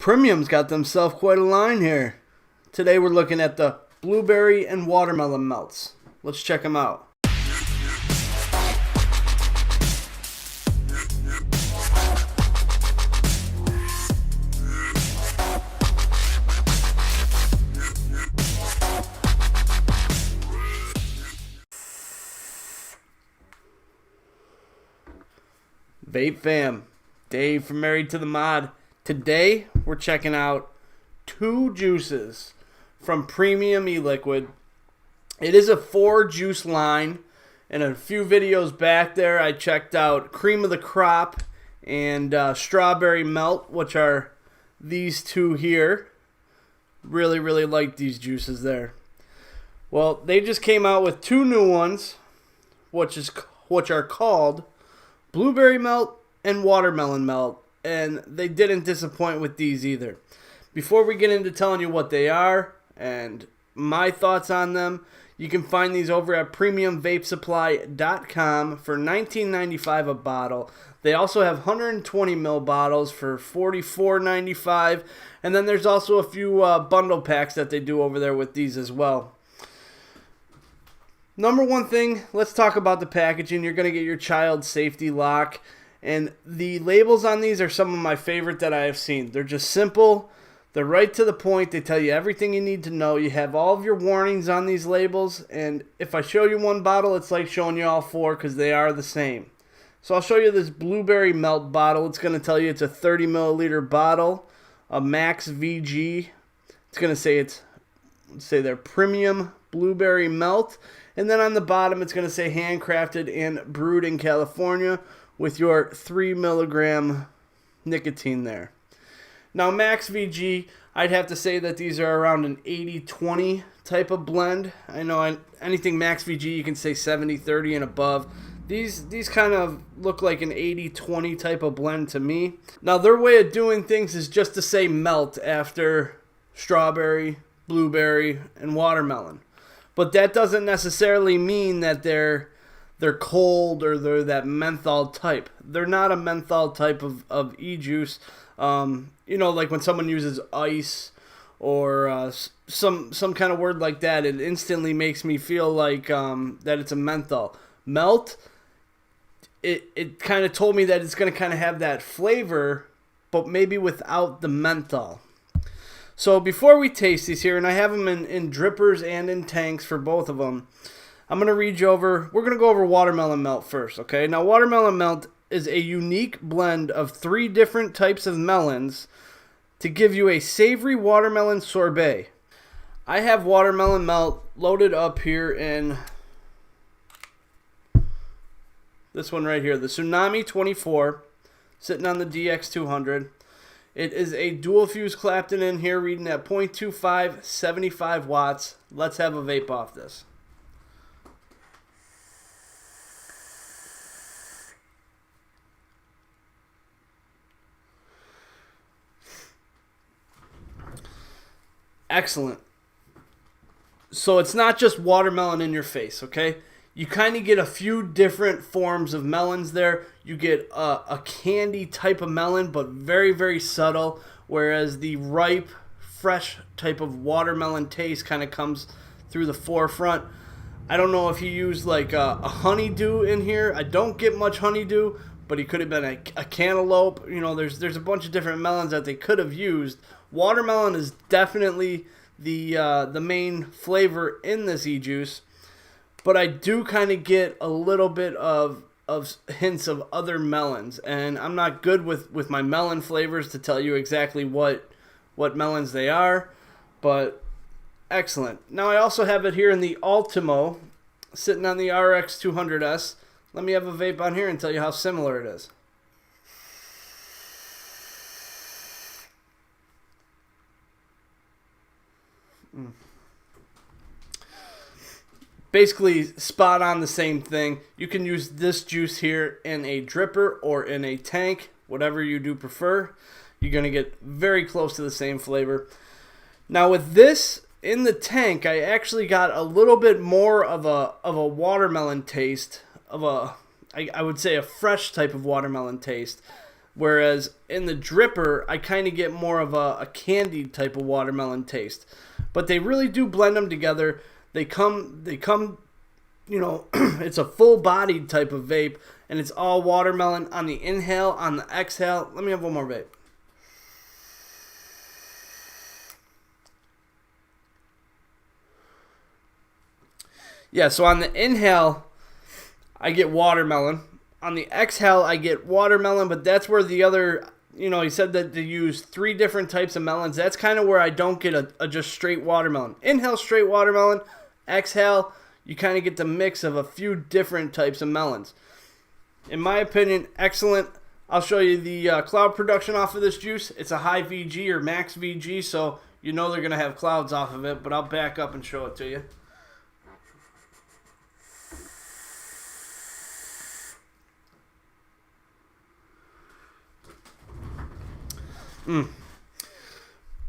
Premium's got themselves quite a line here. Today we're looking at the blueberry and watermelon melts. Let's check them out. Vape fam, Dave from Married to the Mod. Today we're checking out two juices from Premium e-Liquid. It is a 4-juice line, and a few videos back there I checked out Cream of the Crop and Strawberry Melt, which are these two here. Really like these juices there. Well, they just came out with two new ones, which are called Blueberry Melt and Watermelon Melt, and they didn't disappoint with these either. Before we get into telling you what they are and my thoughts on them, you can find these over at premiumvapesupply.com for $19.95 a bottle. They also have 120 ml bottles for $44.95, and then there's also a few bundle packs that they do over there with these as well. Number one thing, let's talk about the packaging. You're going to get your child safety lock. And the labels on these are some of my favorite that I have seen. They're just simple. They're right to the point. They tell you everything you need to know. You have all of your warnings on these labels. And if I show you one bottle, it's like showing you all four because they are the same. So I'll show you this blueberry melt bottle. It's going to tell you it's a 30 milliliter bottle, a max VG. It's going to say their premium blueberry melt. And then on the bottom, it's going to say handcrafted and brewed in California with your 3 milligram nicotine there. Now, Max VG, I'd have to say that these are around an 80-20 type of blend. I know anything Max VG, you can say 70-30 and above. These kind of look like an 80-20 type of blend to me. Now, their way of doing things is just to say melt after strawberry, blueberry, and watermelon. But that doesn't necessarily mean that they're cold or they're that menthol type. They're not a menthol type of e-juice. Like when someone uses ice or some kind of word like that, it instantly makes me feel like that it's a menthol. Melt, it kind of told me that it's going to kind of have that flavor, but maybe without the menthol. So before we taste these here, and I have them in drippers and in tanks for both of them, I'm going to we're going to go over watermelon melt first, okay? Now, watermelon melt is a unique blend of 3 different types of melons to give you a savory watermelon sorbet. I have watermelon melt loaded up here in this one right here, the Tsunami 24, sitting on the DX200. It is a dual fuse Clapton in here, reading at 0.25, 75 watts. Let's have a vape off this. Excellent. So it's not just watermelon in your face, okay? You kind of get a few different forms of melons there. You get a candy type of melon, but very subtle, whereas the ripe, fresh type of watermelon taste kind of comes through the forefront. I don't know if he used like a honeydew in here. I don't get much honeydew, but he could have been a cantaloupe. You know, there's a bunch of different melons that they could have used. Watermelon is definitely the main flavor in this e-juice. But I do kind of get a little bit of hints of other melons. And I'm not good with my melon flavors to tell you exactly what melons they are. But excellent. Now I also have it here in the Ultimo, sitting on the RX 200S. Let me have a vape on here and tell you how similar it is. Basically spot on the same thing. You can use this juice here in a dripper or in a tank, whatever you do prefer. You're going to get very close to the same flavor. Now with this in the tank, I actually got a little bit more of a watermelon taste, I would say a fresh type of watermelon taste Whereas in the dripper, I kind of get more of a candied type of watermelon taste. But they really do blend them together. They come, you know, it's a full-bodied type of vape, and it's all watermelon on the inhale, on the exhale. Let me have one more vape. Yeah, so on the inhale, I get watermelon. On the exhale, I get watermelon, but that's where the other, you know, he said that they use 3 different types of melons. That's kind of where I don't get a just straight watermelon. Inhale, straight watermelon. Exhale, you kind of get the mix of a few different types of melons. In my opinion, excellent. I'll show you the cloud production off of this juice. It's a high VG or max VG, so you know they're going to have clouds off of it, but I'll back up and show it to you.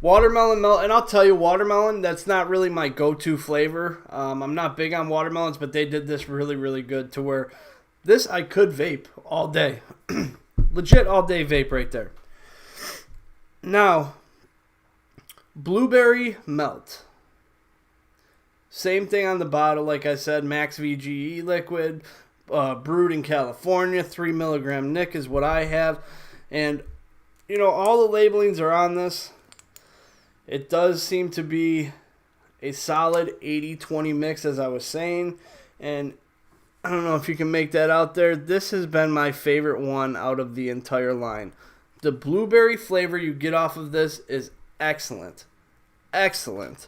Watermelon melt, and I'll tell you, watermelon, that's not really my go-to flavor. I'm not big on watermelons, but they did this really, really good to where this I could vape all day. Legit all day vape right there. Now, blueberry melt. Same thing on the bottle, like I said, max VGE liquid, brewed in California, 3 milligram nic is what I have. And you know, all the labelings are on this. It does seem to be a solid 80-20 mix, as I was saying. And I don't know if you can make that out there. This has been my favorite one out of the entire line. The blueberry flavor you get off of this is excellent. Excellent.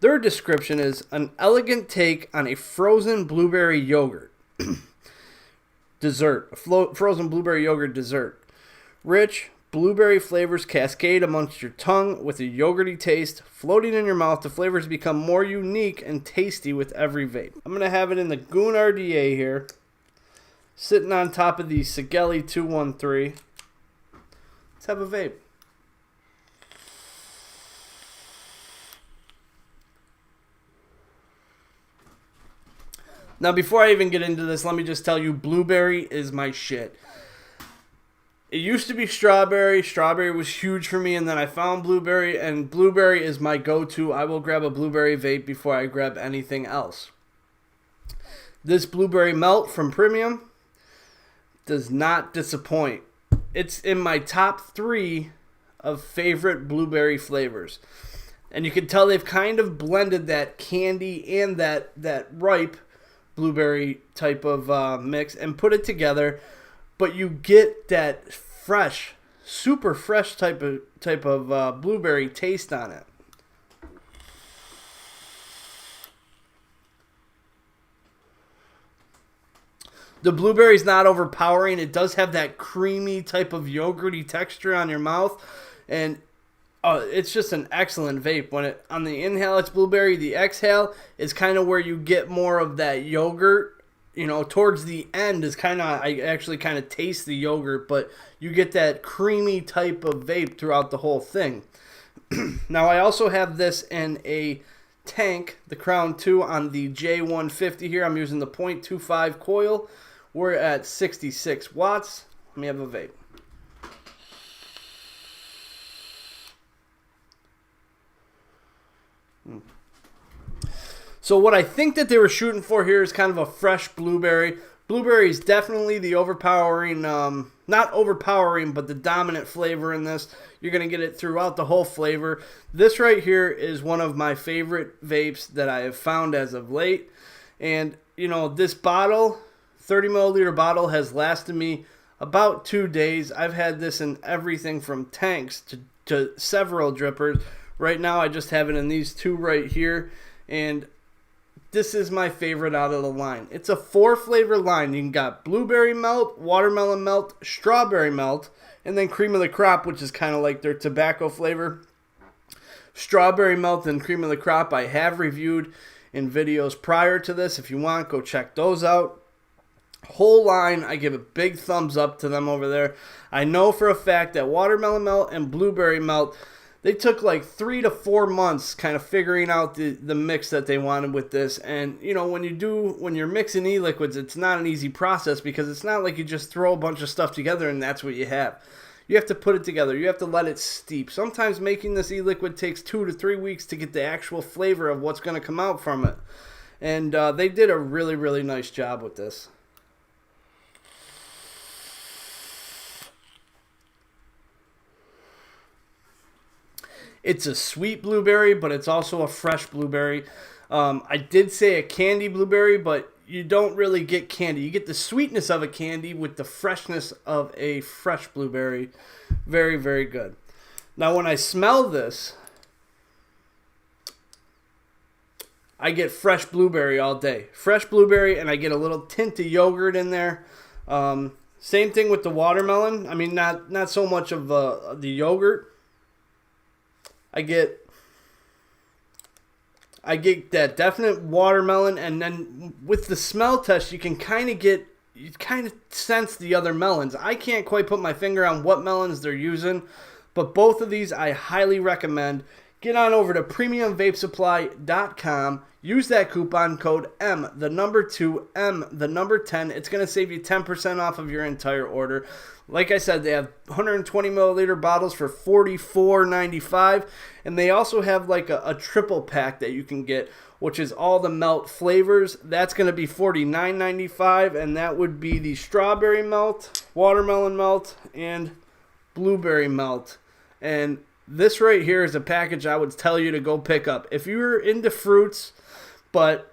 Their description is an elegant take on a frozen blueberry yogurt. Dessert. A frozen blueberry yogurt dessert. Rich, blueberry flavors cascade amongst your tongue with a yogurty taste. Floating in your mouth, the flavors become more unique and tasty with every vape. I'm going to have it in the Goon RDA here. Sitting on top of the Sigelli 213. Let's have a vape. Now, before I even get into this, let me just tell you, blueberry is my shit. It used to be strawberry. Strawberry was huge for me, and then I found blueberry, and blueberry is my go-to. I will grab a blueberry vape before I grab anything else. This blueberry melt from Premium does not disappoint. It's in my top 3 of favorite blueberry flavors. And you can tell they've kind of blended that candy and that ripe blueberry type of mix and put it together. But you get that fresh, super fresh type of blueberry taste on it. The blueberry's not overpowering. It does have that creamy type of yogurty texture on your mouth, and it's just an excellent vape. When it on the inhale, it's blueberry. The exhale is kind of where you get more of that yogurt. You know, towards the end is kind of, I actually kind of taste the yogurt, but you get that creamy type of vape throughout the whole thing. Now, I also have this in a tank, the Crown 2 on the J150 here. I'm using the 0.25 coil. We're at 66 watts. Let me have a vape. So what I think that they were shooting for here is kind of a fresh blueberry. Blueberry is definitely the overpowering, not overpowering, but the dominant flavor in this. You're going to get it throughout the whole flavor. This right here is one of my favorite vapes that I have found as of late. And, you know, this bottle, 30 milliliter bottle, has lasted me about 2 days. I've had this in everything from tanks to several drippers. Right now I just have it in these 2 right here. And this is my favorite out of the line. It's a 4-flavor line. You got blueberry melt, watermelon melt, strawberry melt, and then cream of the crop, which is kind of like their tobacco flavor. Strawberry melt and cream of the crop I have reviewed in videos prior to this. If you want, go check those out. Whole line, I give a big thumbs up to them over there. I know for a fact that watermelon melt and blueberry melt, They took like 3 to 4 months kind of figuring out the mix that they wanted with this. And, you know, when you're mixing e-liquids, it's not an easy process because it's not like you just throw a bunch of stuff together and that's what you have. You have to put it together. You have to let it steep. Sometimes making this e-liquid takes 2 to 3 weeks to get the actual flavor of what's going to come out from it. And they did a really, really nice job with this. It's a sweet blueberry, but it's also a fresh blueberry. I did say a candy blueberry, but you don't really get candy. You get the sweetness of a candy with the freshness of a fresh blueberry. Very, very good. Now, when I smell this, I get fresh blueberry all day. Fresh blueberry, and I get a little tint of yogurt in there. Same thing with the watermelon. I mean, not so much of the yogurt. I get that definite watermelon, and then with the smell test, you kind of sense the other melons. I can't quite put my finger on what melons they're using, but both of these I highly recommend. Get on over to premiumvapesupply.com. Use that coupon code M, the number 2, M, the number 10. It's going to save you 10% off of your entire order. Like I said, they have 120 milliliter bottles for $44.95. And they also have like a triple pack that you can get, which is all the melt flavors. That's going to be $49.95. And that would be the strawberry melt, watermelon melt, and blueberry melt. And this right here is a package I would tell you to go pick up. If you're into fruits, but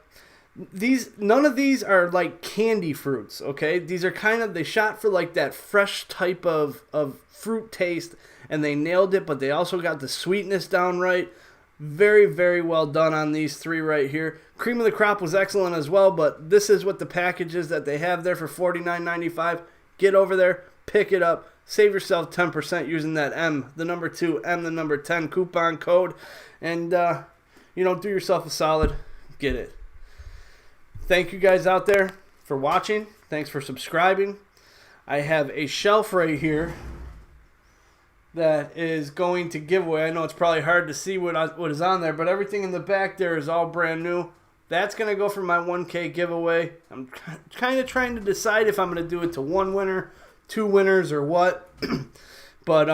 none of these are like candy fruits, okay? These are they shot for like that fresh type of fruit taste, and they nailed it, but they also got the sweetness down right. Very, very well done on these three right here. Cream of the Crop was excellent as well, but this is what the package is that they have there for $49.95. Get over there, pick it up. Save yourself 10% using that M, the number 2, M, the number 10 coupon code. And, do yourself a solid. Get it. Thank you guys out there for watching. Thanks for subscribing. I have a shelf right here that is going to give away. I know it's probably hard to see what is on there, but everything in the back there is all brand new. That's going to go for my 1K giveaway. I'm kind of trying to decide if I'm going to do it to one winner, 2 winners, or what. But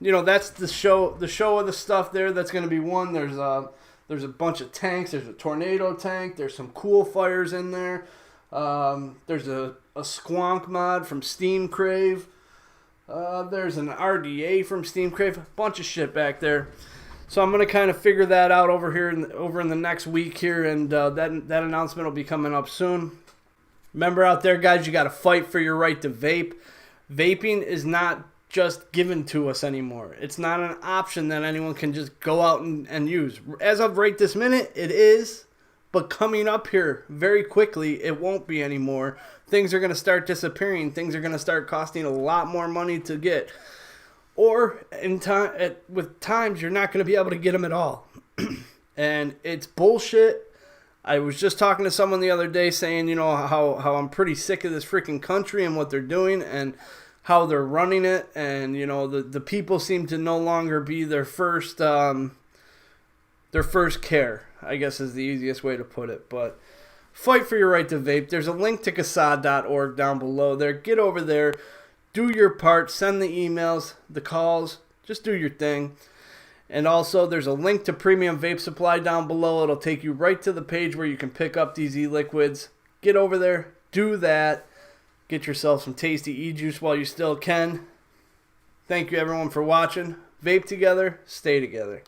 that's the show of the stuff there. That's going to be one. There's a bunch of tanks. There's a tornado tank. There's some cool fires in there. There's a Squonk mod from Steam Crave. There's an RDA from Steam Crave. A bunch of shit back there. So I'm going to kind of figure that out over in the next week here, and that announcement will be coming up soon. Remember out there, guys, you got to fight for your right to vape. Vaping is not just given to us anymore. It's not an option that anyone can just go out and use. As of right this minute, it is, but coming up here very quickly, it won't be anymore. Things are going to start disappearing. Things are going to start costing a lot more money to get. Or with times, you're not going to be able to get them at all. And it's bullshit. I was just talking to someone the other day saying, how I'm pretty sick of this freaking country and what they're doing and how they're running it. And, the people seem to no longer be their first care, I guess is the easiest way to put it. But fight for your right to vape. There's a link to CASAD.org down below there. Get over there. Do your part. Send the emails, the calls. Just do your thing. And also, there's a link to Premium Vape Supply down below. It'll take you right to the page where you can pick up these e-liquids. Get over there. Do that. Get yourself some tasty e-juice while you still can. Thank you, everyone, for watching. Vape together. Stay together.